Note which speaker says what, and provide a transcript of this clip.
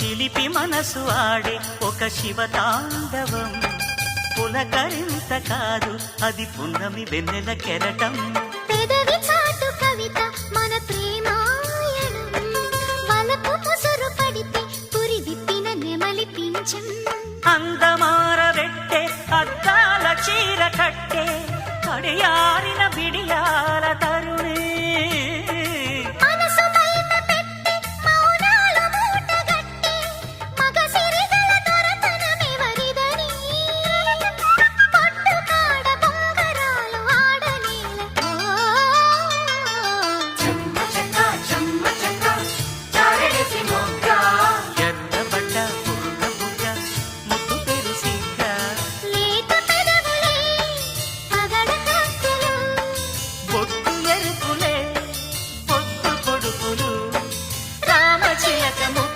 Speaker 1: చిలిపి మనసు ఆడే ఒక శివతాండవం. పులకరింత కాదు అది పున్నమి వెన్నెల కెరటం.
Speaker 2: పెదవి చాటు కవిత మన ప్రేమ